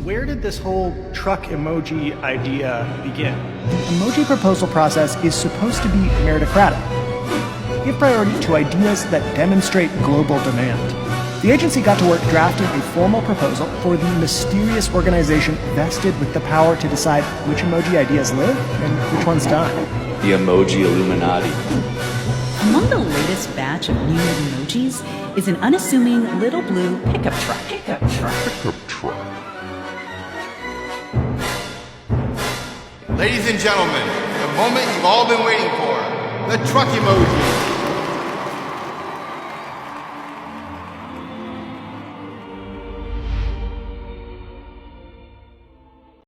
where did this whole truck emoji idea begin? The emoji proposal process is supposed to be meritocratic. Give priority to ideas that demonstrate global demand. The agency got to work drafting a formal proposal for the mysterious organization vested with the power to decide which emoji ideas live and which ones die. The Emoji Illuminati. Among the latest batch of new emojis is an unassuming little blue pickup truck. Ladies and gentlemen, the moment you've all been waiting for, the truck emoji.